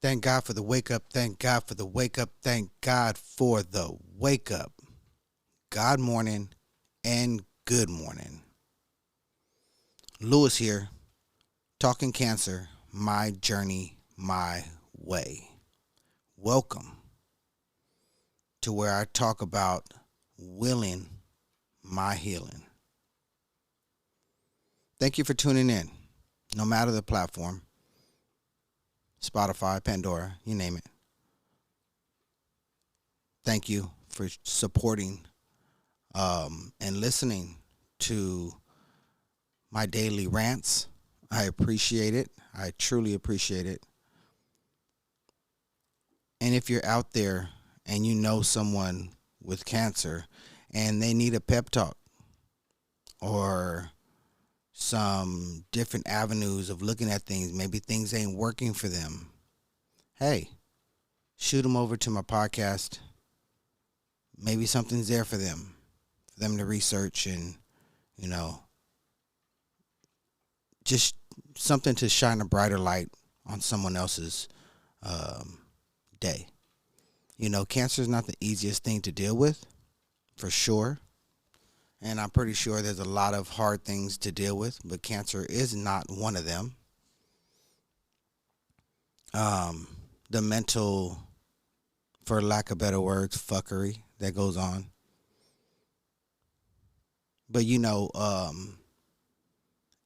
Thank God for the wake up. Thank God for the wake up. Thank God for the wake up. God morning and good morning. Lewis here, talking cancer, my journey, my way. Welcome to where I talk about willing my healing. Thank you for tuning in, no matter the platform, Spotify, Pandora, you name it. Thank you for supporting and listening to my daily rants. I appreciate it. I truly appreciate it. And if you're out there and you know someone with cancer and they need a pep talk or some different avenues of looking at things, maybe things ain't working for them, hey, shoot them over to my podcast. Maybe something's there for them to research and, you know, just something to shine a brighter light on someone else's day. You know, cancer is not the easiest thing to deal with, for sure. And I'm pretty sure there's a lot of hard things to deal with, but cancer is not one of them. The mental, for lack of better words, fuckery that goes on. But you know,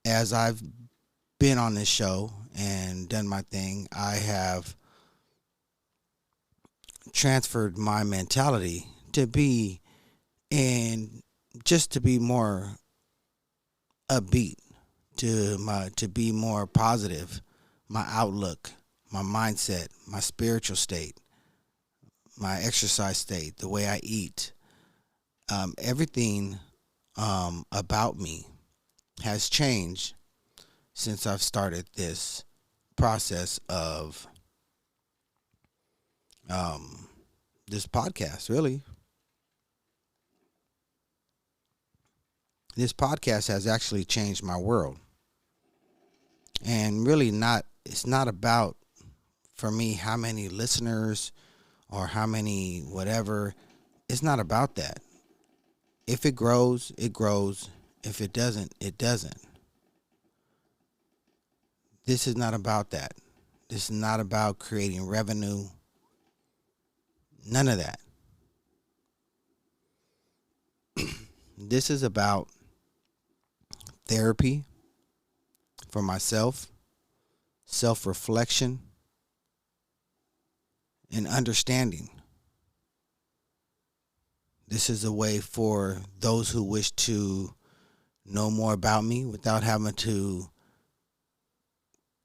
as I've been on this show and done my thing, I have transferred my mentality to be and just to be more upbeat, to be more positive, my outlook, my mindset, my spiritual state, my exercise state, the way I eat, everything about me has changed since I've started this process of this podcast. Really, this podcast has actually changed my world, and really not. It's not about for me how many listeners or how many whatever. It's not about that. If it grows, it grows. If it doesn't, it doesn't. This is not about that. This is not about creating revenue. None of that. This is about therapy for myself, self-reflection, and understanding. This is a way for those who wish to know more about me without having to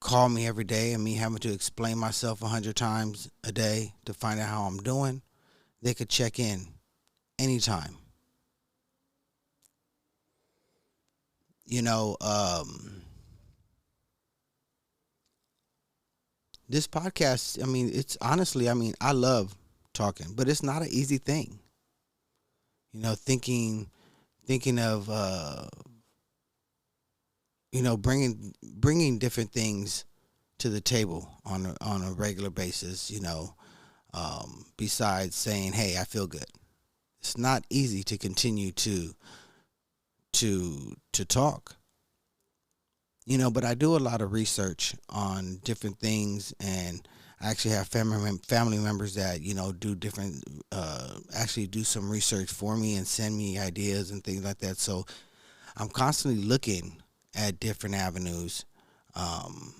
call me every day and me having to explain myself 100 times a day to find out how I'm doing. They could check in anytime. You know, this podcast, I mean, it's honestly, I mean, I love talking, but it's not an easy thing. You know, thinking of you know, bringing different things to the table on a regular basis, you know, besides saying, "Hey, I feel good." It's not easy to continue to talk. You know, but I do a lot of research on different things, and I actually have family members that do different, actually do some research for me and send me ideas and things like that. So I'm constantly looking at different avenues, um,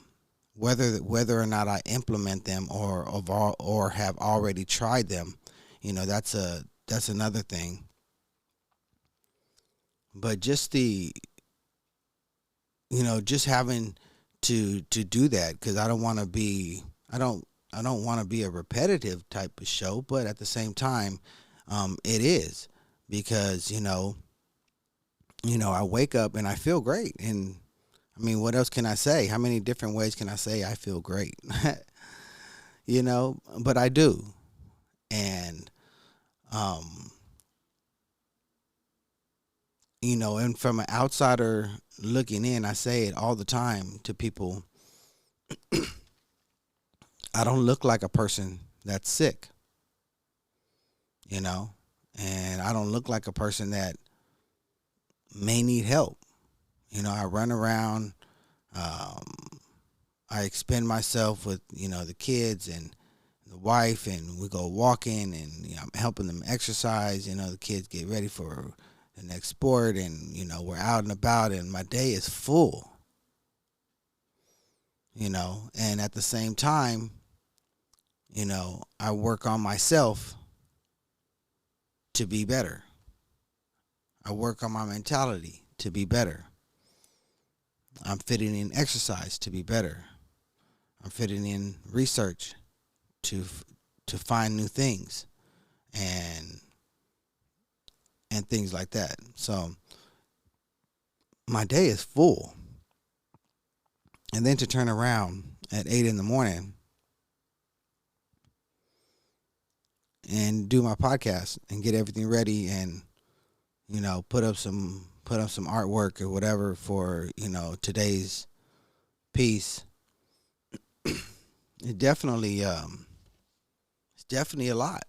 whether or not I implement them or have already tried them. That's another thing. But just just having to do that, because I don't want to be a repetitive type of show, but at the same time, it is, because I wake up and I feel great. And I mean, what else can I say? How many different ways can I say I feel great? But I do. And um and from an outsider looking in, I say it all the time to people. I don't look like a person that's sick, you know, and I don't look like a person that may need help. I run around. Um, I expend myself with the kids and the wife, and we go walking, and I'm helping them exercise. The kids get ready for the next sport, and we're out and about, and my day is full. And at the same time, I work on myself to be better. I work on my mentality to be better. I'm fitting in exercise to be better. I'm fitting in research to to find new things and things like that. So my day is full, and then to turn around at 8 in the morning and do my podcast and get everything ready, and put up some artwork or whatever for today's piece. It definitely it's definitely a lot.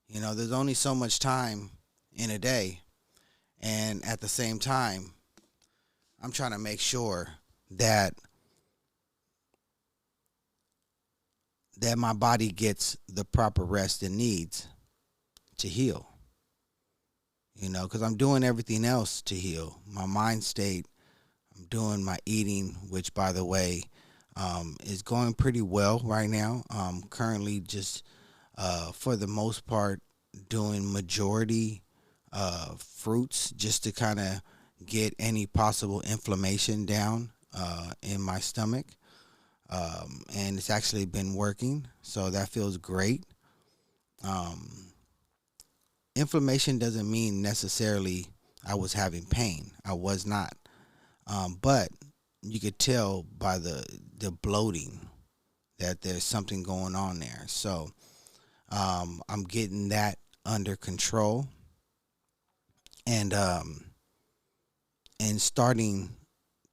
There's only so much time in a day, and at the same time, I'm trying to make sure that my body gets the proper rest it needs to heal. Because I'm doing everything else to heal. My mind state, I'm doing my eating, which, by the way, is going pretty well right now. Currently, just for the most part, doing majority fruits just to kind of get any possible inflammation down in my stomach. And it's actually been working, so that feels great. Um, Inflammation doesn't mean necessarily I was having pain. I was not. But you could tell by the bloating that there's something going on there. So I'm getting that under control, and starting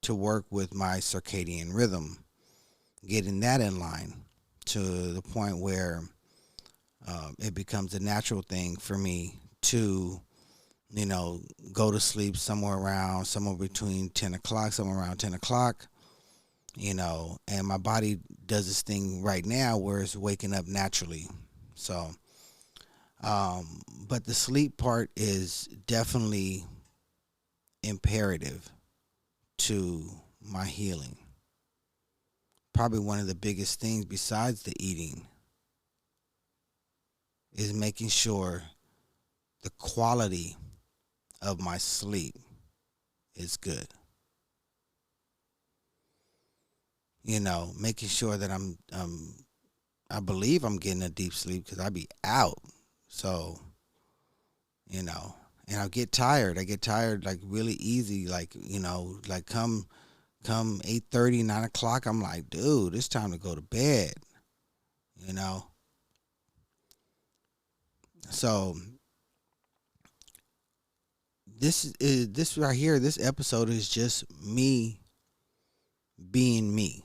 to work with my circadian rhythm, getting that in line to the point where it becomes a natural thing for me to go to sleep somewhere between 10 o'clock, somewhere around 10 o'clock, and my body does this thing right now where it's waking up naturally. So, but the sleep part is definitely imperative to my healing. Probably one of the biggest things besides the eating is making sure the quality of my sleep is good. Making sure that I believe I'm getting a deep sleep because I be out. So, and I get tired. I get tired like really easy. Like, like come 8:30, 9 o'clock, I'm like, dude, it's time to go to bed. You know. So this right here. This episode is just me being me.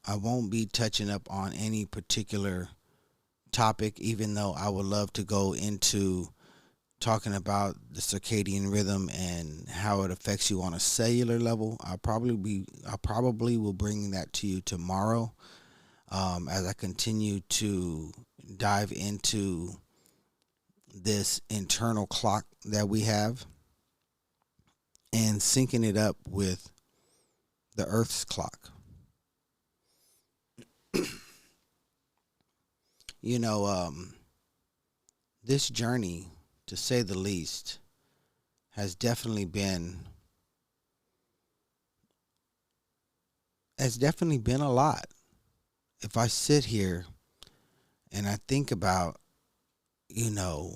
I won't be touching up on any particular topic, even though I would love to go into talking about the circadian rhythm and how it affects you on a cellular level. I probably will bring that to you tomorrow, as I continue to dive into this internal clock that we have and syncing it up with the Earth's clock. You know, this journey, to say the least, has definitely been a lot. If I sit here and I think about, you know,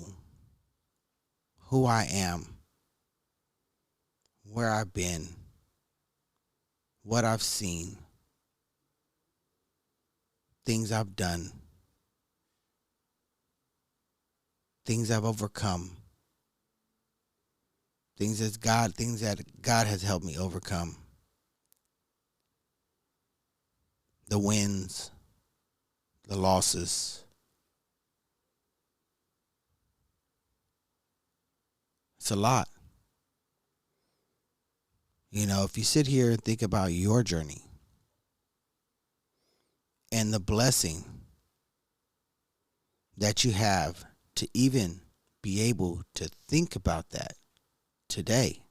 who I am, where I've been, what I've seen, things I've done, things I've overcome, things that God has helped me overcome. the wins, the losses. It's a lot. If you sit here and think about your journey and the blessing that you have to even be able to think about that today,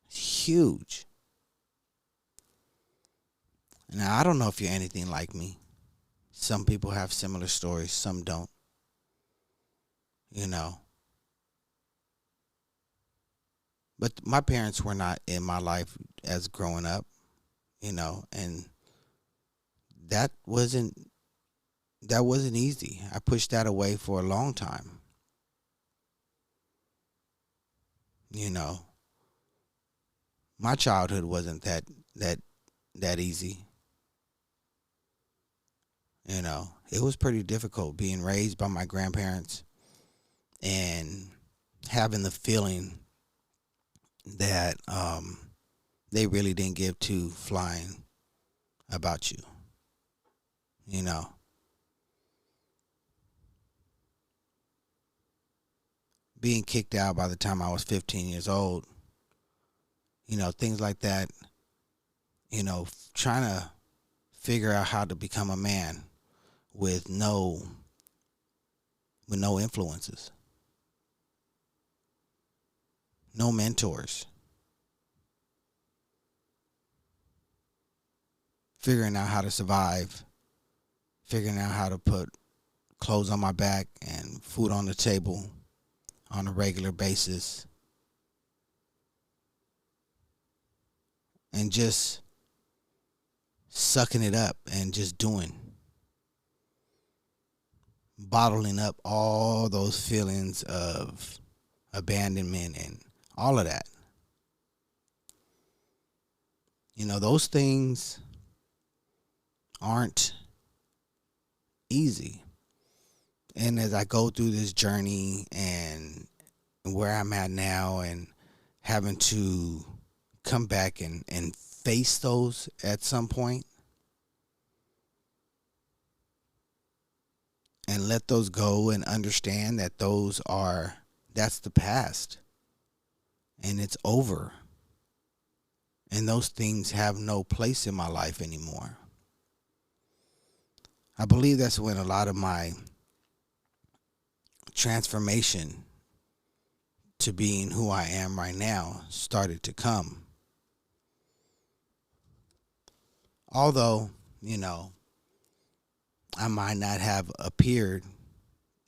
it's huge. Now, I don't know if you're anything like me. Some people have similar stories, some don't. You know, but my parents were not in my life as growing up, and that wasn't that wasn't easy. I pushed that away for a long time. You know, my childhood wasn't that that easy. It was pretty difficult being raised by my grandparents and having the feeling that they really didn't give two flying about you. You know, being kicked out by the time I was 15 years old, things like that, trying to figure out how to become a man with no influences, no mentors, figuring out how to survive, figuring out how to put clothes on my back and food on the table on a regular basis, and just sucking it up and just bottling up all those feelings of abandonment and all of that. Those things aren't easy. And as I go through this journey and where I'm at now and having to come back and face those at some point and let those go and understand that that's the past and it's over. And those things have no place in my life anymore. I believe that's when a lot of my transformation to being who I am right now started to come. Although, I might not have appeared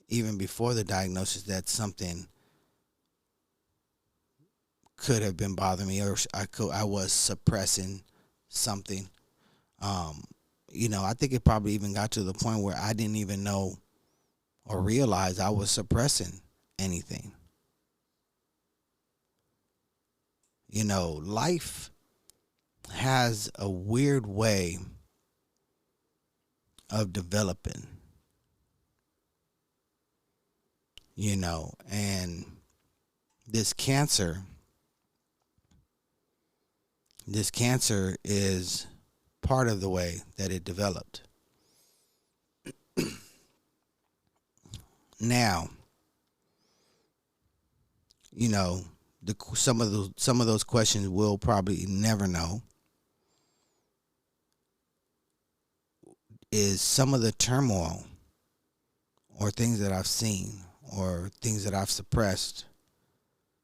even before the diagnosis that something could have been bothering me, or I was suppressing something. I think it probably even got to the point where I didn't even know or realize I was suppressing anything. Life has a weird way of developing, and this cancer is part of the way that it developed. Now, some of those questions we'll probably never know. Is some of the turmoil or things that I've seen or things that I've suppressed,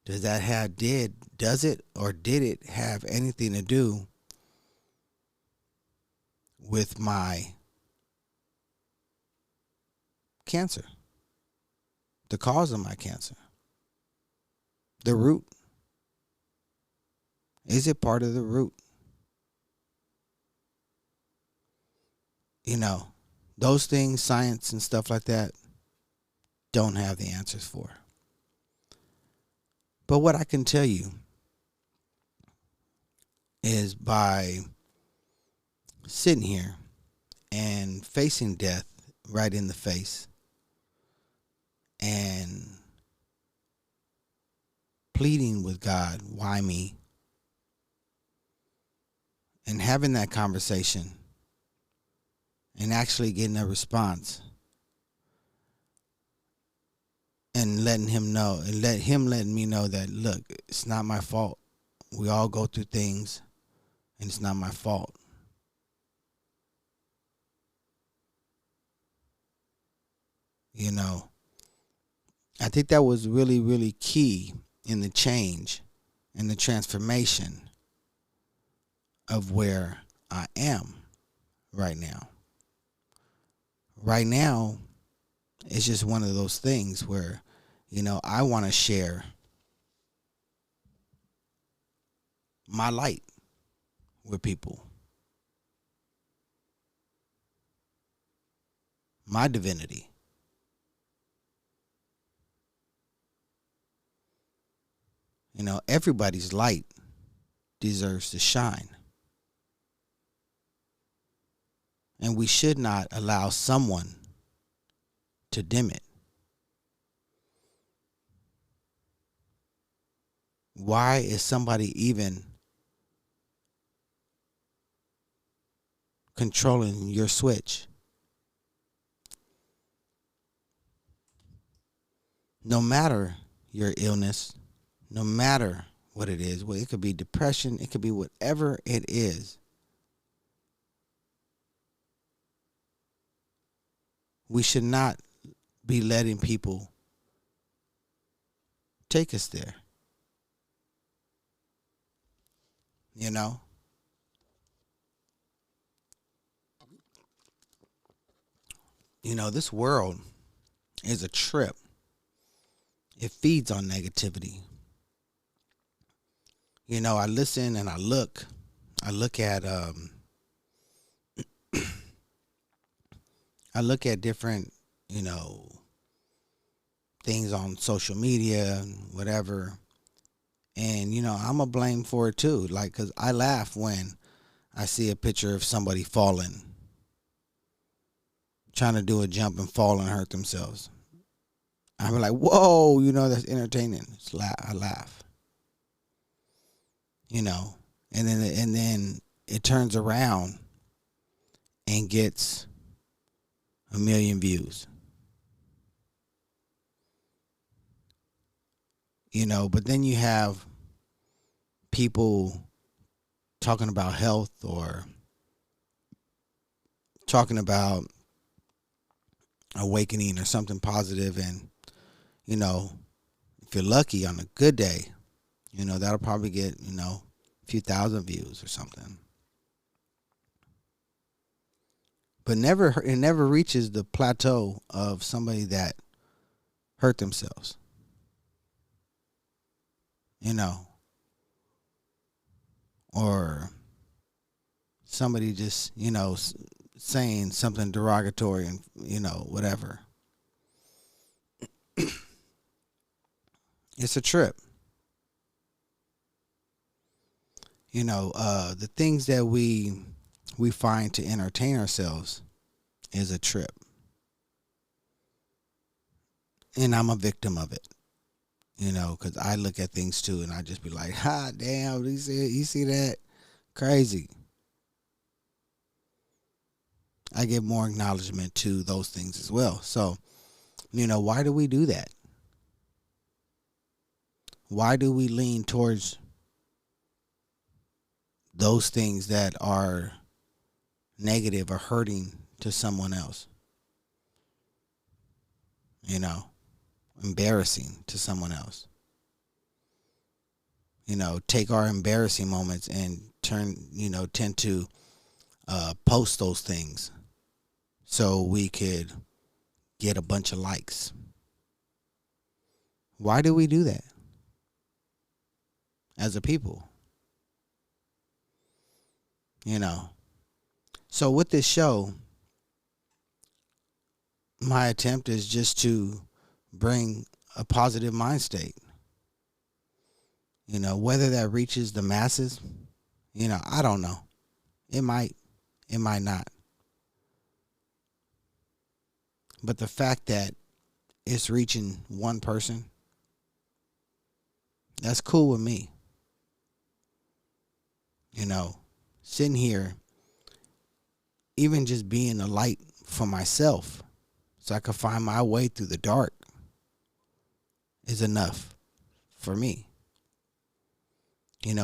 does it or did it have anything to do with my cancer? The cause of my cancer? The root? Is it part of the root? Those things, science and stuff like that, don't have the answers for. But what I can tell you is by sitting here and facing death right in the face and pleading with God, why me? and having that conversation and actually getting a response and letting him know and letting me know that, look, it's not my fault. We all go through things and it's not my fault. You know, I think that was really, really key in the change and the transformation of where I am right now. Right now, it's just one of those things where, I want to share my light with people, my divinity. Everybody's light deserves to shine. And we should not allow someone to dim it. Why is somebody even controlling your switch? No matter your illness, no matter what it is, well, it could be depression, it could be whatever it is. We should not be letting people take us there. You know? This world is a trip. It feeds on negativity. I listen and I look. I look at I look at different, things on social media and whatever. And, I'm a blame for it too. Like, cause I laugh when I see a picture of somebody falling, trying to do a jump and fall and hurt themselves. I'm like, whoa, that's entertaining. I laugh, and then it turns around and gets 1 million views. But then you have people talking about health or talking about awakening or something positive, and if you're lucky on a good day, that'll probably get a few thousand views or something. But it never reaches the plateau of somebody that hurt themselves. Or somebody just, saying something derogatory and, whatever. It's a trip. The things that we find to entertain ourselves is a trip. And I'm a victim of it. Because I look at things too, and I just be like, damn, you see that? Crazy. I give more acknowledgement to those things as well. So, why do we do that? Why do we lean towards those things that are negative or hurting to someone else? Embarrassing to someone else. Take our embarrassing moments and tend to post those things so we could get a bunch of likes. Why do we do that as a people? So with this show, my attempt is just to bring a positive mind state. Whether that reaches the masses, I don't know. It might not. But the fact that it's reaching one person, that's cool with me. sitting here, even just being a light for myself so I can find my way through the dark is enough for me.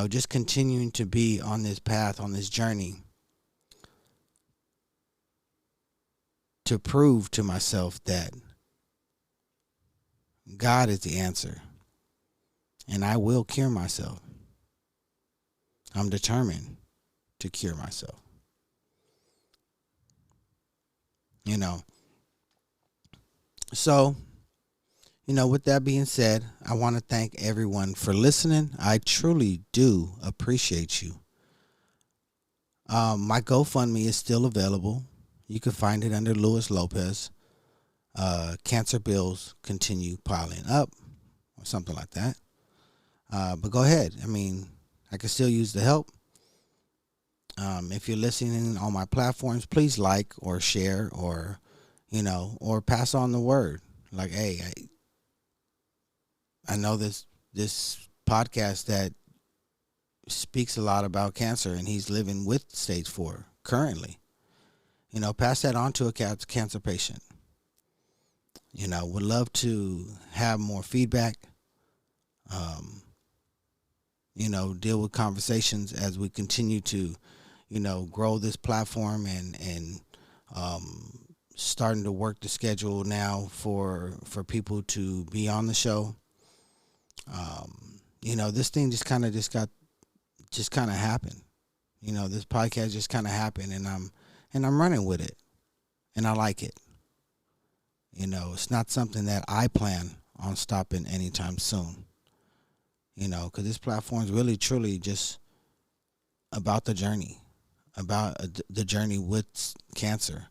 Just continuing to be on this path, on this journey, to prove to myself that God is the answer. And I will cure myself. I'm determined to cure myself. So, with that being said, I want to thank everyone for listening. I truly do appreciate you. My GoFundMe is still available. You can find it under Luis Lopez. Cancer bills continue piling up, or something like that. But go ahead. I can still use the help. If you're listening on my platforms, please like or share or pass on the word. Like, hey, I know this podcast that speaks a lot about cancer, and he's living with stage 4 currently. Pass that on to a cancer patient. Would love to have more feedback. Deal with conversations as we continue to, grow this platform and starting to work the schedule now for people to be on the show. This thing just kind of happened. This podcast just kind of happened, and I'm running with it, and I like it. It's not something that I plan on stopping anytime soon. Because this platform is really, truly just about the journey with cancer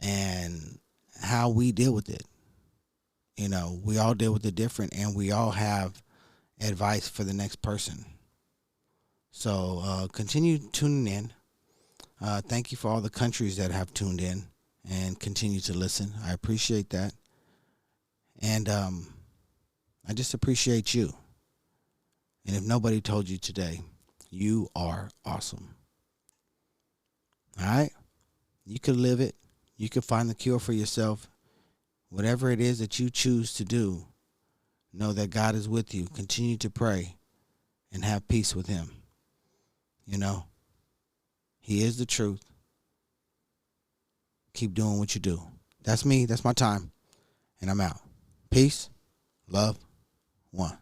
and how we deal with it. We all deal with it different, and we all have advice for the next person. So continue tuning in. Thank you for all the countries that have tuned in and continue to listen. I appreciate that. And I just appreciate you. And if nobody told you today, you are awesome. All right? You can live it. You can find the cure for yourself. Whatever it is that you choose to do, know that God is with you. Continue to pray and have peace with him. He is the truth. Keep doing what you do. That's me. That's my time. And I'm out. Peace. Love. One.